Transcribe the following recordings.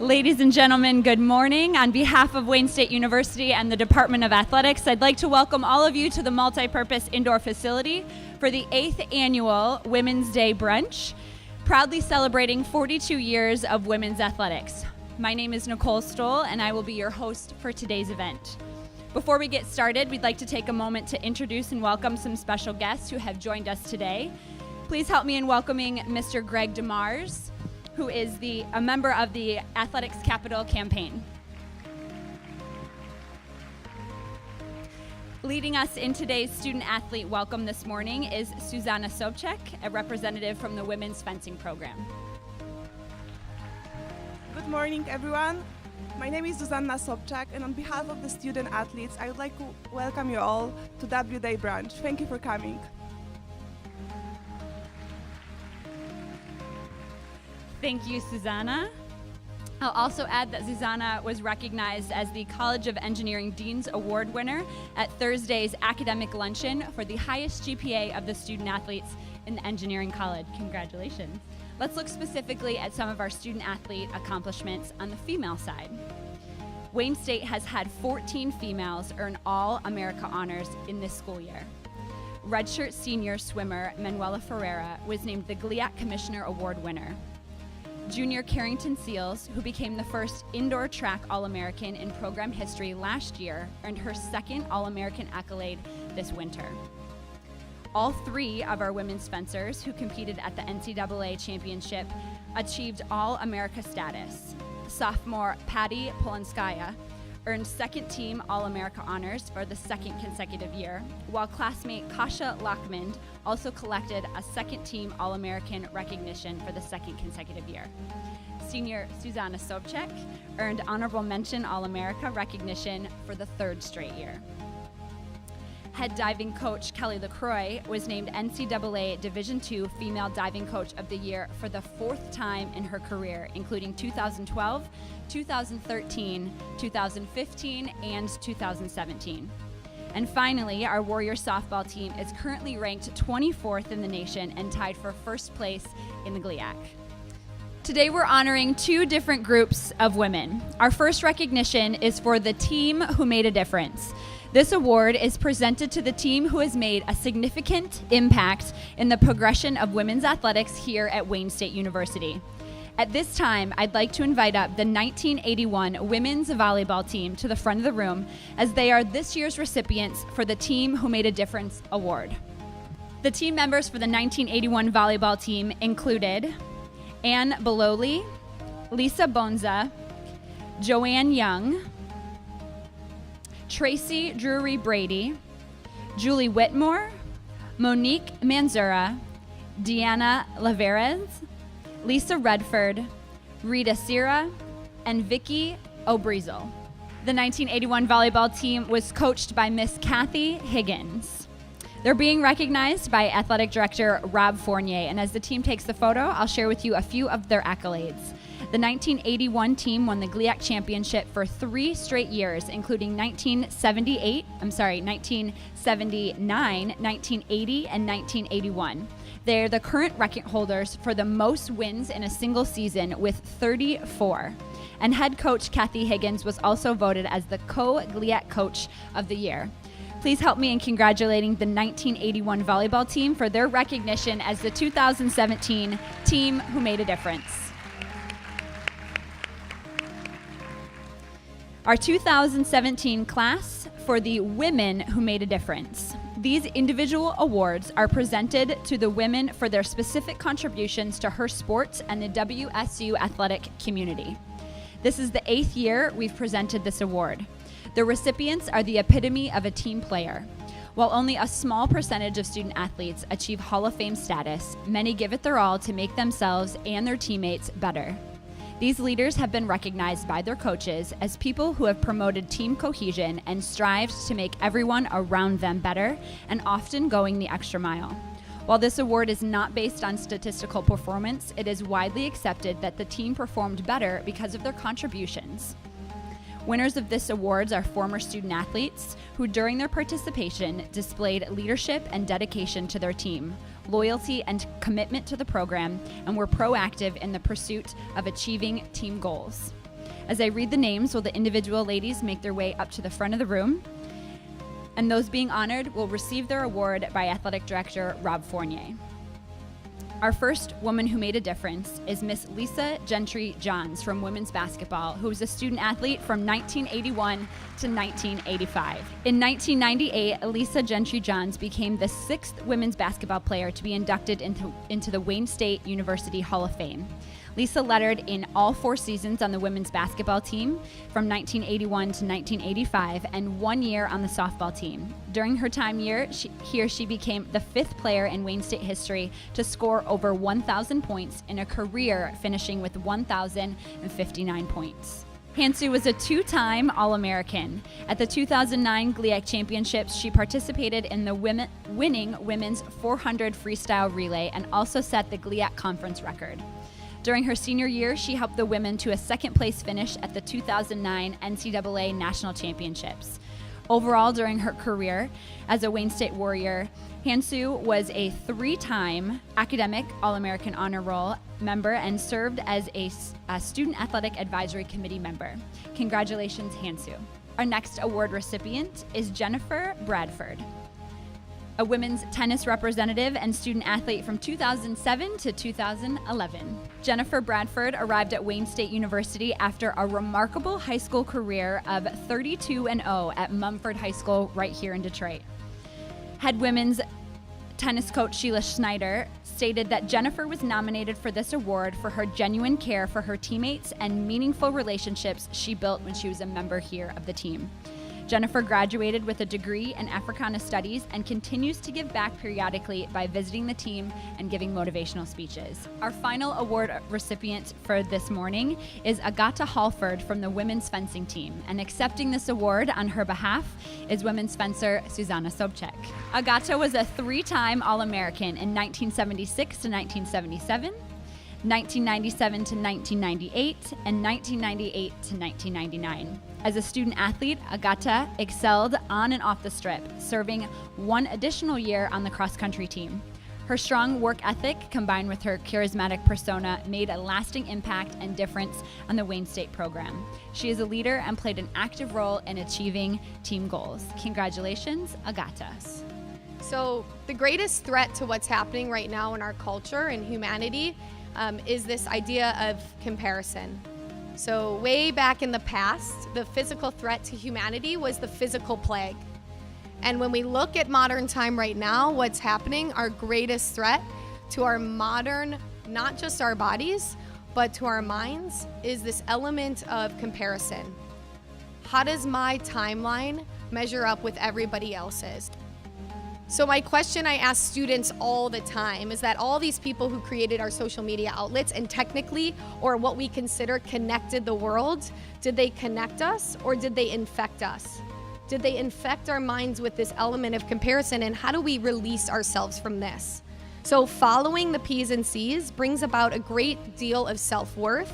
Ladies and gentlemen, good morning. On behalf of Wayne State University and the Department of Athletics, I'd like to welcome all of you to the multi-purpose indoor facility for the 8th annual Women's Day Brunch, proudly celebrating 42 years of women's athletics. My name is Nicole Stoll, and I will be your host for today's event. Before we get started, we'd like to take a moment to introduce and welcome some special guests who have joined us today. Please help me in welcoming Mr. Greg DeMars, who is a member of the Athletics Capital campaign. Leading us in today's student athlete welcome this morning is Susanna Sobczak, a representative from the women's fencing program. Good morning, everyone. My name is Susanna Sobczak, and on behalf of the student athletes, I would like to welcome you all to W Day Brunch. Thank you for coming. Thank you, Susanna. I'll also add that Susanna was recognized as the College of Engineering Dean's Award winner at Thursday's academic luncheon for the highest GPA of the student athletes in the engineering college. Congratulations. Let's look specifically at some of our student athlete accomplishments on the female side. Wayne State has had 14 females earn All-America honors in this school year. Redshirt senior swimmer Manuela Ferreira was named the GLIAC Commissioner Award winner. Junior Carrington Seals, who became the first indoor track All-American in program history last year, earned her second All-American accolade this winter. All three of our women's fencers who competed at the NCAA championship achieved All-America status. Sophomore Patty Polanskaya earned second team All-America honors for the second consecutive year, while classmate Kasia Lockmond also collected a second team All-American recognition for the second consecutive year. Senior Susanna Sobczak earned honorable mention All-America recognition for the third straight year. Head diving coach Kelly LaCroix was named NCAA Division II Female Diving Coach of the Year for the fourth time in her career, including 2012, 2013, 2015, and 2017. And finally, our Warrior softball team is currently ranked 24th in the nation and tied for first place in the GLIAC. Today we're honoring two different groups of women. Our first recognition is for the team who made a difference. This award is presented to the team who has made a significant impact in the progression of women's athletics here at Wayne State University. At this time, I'd like to invite up the 1981 women's volleyball team to the front of the room, as they are this year's recipients for the Team Who Made a Difference award. The team members for the 1981 volleyball team included Ann Beloli, Lisa Bonza, Joanne Young, Tracy Drury Brady, Julie Whitmore, Monique Manzura, Deanna Laveres, Lisa Redford, Rita Sira, and Vicky Obrizel. The 1981 volleyball team was coached by Miss Kathy Higgins. They're being recognized by Athletic Director Rob Fournier, and as the team takes the photo, I'll share with you a few of their accolades. The 1981 team won the GLIAC championship for 3 straight years, including 1979, 1980, and 1981. They're the current record holders for the most wins in a single season with 34. And head coach Kathy Higgins was also voted as the co-GLIAC Coach of the Year. Please help me in congratulating the 1981 volleyball team for their recognition as the 2017 Team Who Made a Difference. Our 2017 class for the Women Who Made a Difference. These individual awards are presented to the women for their specific contributions to her sports and the WSU athletic community. This is the 8th year we've presented this award. The recipients are the epitome of a team player. While only a small percentage of student athletes achieve Hall of Fame status, many give it their all to make themselves and their teammates better. These leaders have been recognized by their coaches as people who have promoted team cohesion and strived to make everyone around them better, and often going the extra mile. While this award is not based on statistical performance, it is widely accepted that the team performed better because of their contributions. Winners of this awards are former student athletes who during their participation displayed leadership and dedication to their team, loyalty and commitment to the program, and were proactive in the pursuit of achieving team goals. As I read the names, will the individual ladies make their way up to the front of the room? And those being honored will receive their award by Athletic Director Rob Fournier. Our first woman who made a difference is Miss Lisa Gentry Johns from women's basketball, who was a student athlete from 1981 to 1985. In 1998, Lisa Gentry Johns became the 6th women's basketball player to be inducted into the Wayne State University Hall of Fame. Lisa lettered in all 4 seasons on the women's basketball team from 1981 to 1985 and 1 year on the softball team. During her time here, she became the 5th player in Wayne State history to score over 1,000 points in a career, finishing with 1,059 points. Kacee was a 2-time All-American. At the 2009 GLIAC Championships, she participated in the winning women's 400 freestyle relay and also set the GLIAC conference record. During her senior year, she helped the women to a 2nd place finish at the 2009 NCAA National Championships. Overall, during her career as a Wayne State Warrior, Kacee was a 3-time academic All-American Honor Roll member and served as a Student Athletic Advisory Committee member. Congratulations, Kacee. Our next award recipient is Jennifer Bradford, a women's tennis representative and student athlete from 2007 to 2011. Jennifer Bradford arrived at Wayne State University after a remarkable high school career of 32-0 at Mumford High School right here in Detroit. Head women's tennis coach Sheila Schneider stated that Jennifer was nominated for this award for her genuine care for her teammates and meaningful relationships she built when she was a member here of the team. Jennifer graduated with a degree in Africana Studies and continues to give back periodically by visiting the team and giving motivational speeches. Our final award recipient for this morning is Agata Halford from the women's fencing team, and accepting this award on her behalf is women's fencer Susanna Sobczak. Agata was a 3-time All-American in 1976 to 1977, 1997 to 1998, and 1998 to 1999. As a student athlete, Agata excelled on and off the strip, serving 1 additional year on the cross-country team. Her strong work ethic, combined with her charismatic persona, made a lasting impact and difference on the Wayne State program. She is a leader and played an active role in achieving team goals. Congratulations, Agata. So the greatest threat to what's happening right now in our culture and humanity is this idea of comparison. So way back in the past, the physical threat to humanity was the physical plague. And when we look at modern time right now, what's happening, our greatest threat to our modern, not just our bodies, but to our minds, is this element of comparison. How does my timeline measure up with everybody else's? So my question I ask students all the time is that all these people who created our social media outlets and technically, or what we consider connected the world, did they connect us or did they infect us? Did they infect our minds with this element of comparison, and how do we release ourselves from this? So following the P's and C's brings about a great deal of self-worth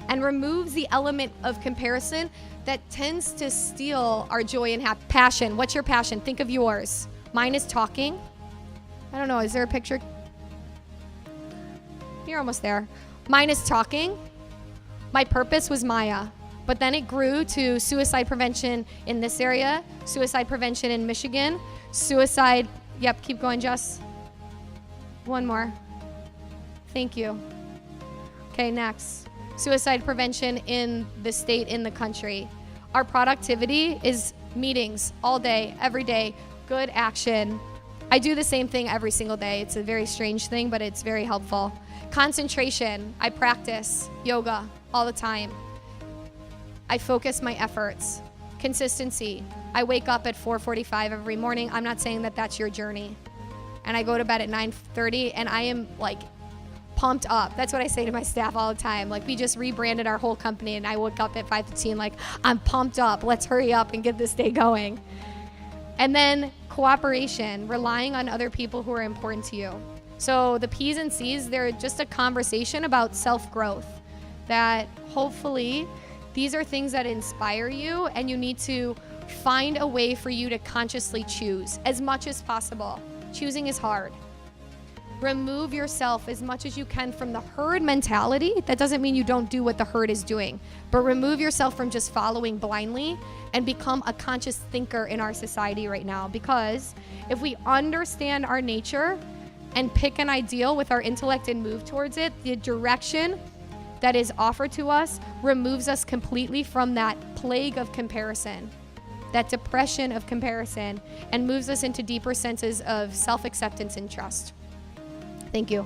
and removes the element of comparison that tends to steal our joy and passion. What's your passion? Think of yours. Mine is talking. I don't know, is there a picture? You're almost there. Mine is talking. My purpose was Maya, but then it grew to suicide prevention in this area, suicide prevention in Michigan, suicide, yep, keep going, Jess. One more. Thank you. Okay, next. Suicide prevention in the state, in the country. Our productivity is meetings all day, every day. Good action. I do the same thing every single day. It's a very strange thing, but it's very helpful. Concentration. I practice yoga all the time. I focus my efforts. Consistency. I wake up at 4:45 every morning. I'm not saying that that's your journey. And I go to bed at 9:30, and I am like pumped up. That's what I say to my staff all the time. Like, we just rebranded our whole company, and I woke up at 5:15 like, I'm pumped up. Let's hurry up and get this day going. And then cooperation, relying on other people who are important to you. So the P's and C's, they're just a conversation about self-growth, that hopefully these are things that inspire you, and you need to find a way for you to consciously choose as much as possible. Choosing is hard. Remove yourself as much as you can from the herd mentality. That doesn't mean you don't do what the herd is doing, but remove yourself from just following blindly and become a conscious thinker in our society right now. Because if we understand our nature and pick an ideal with our intellect and move towards it, the direction that is offered to us removes us completely from that plague of comparison, that depression of comparison, and moves us into deeper senses of self-acceptance and trust. Thank you.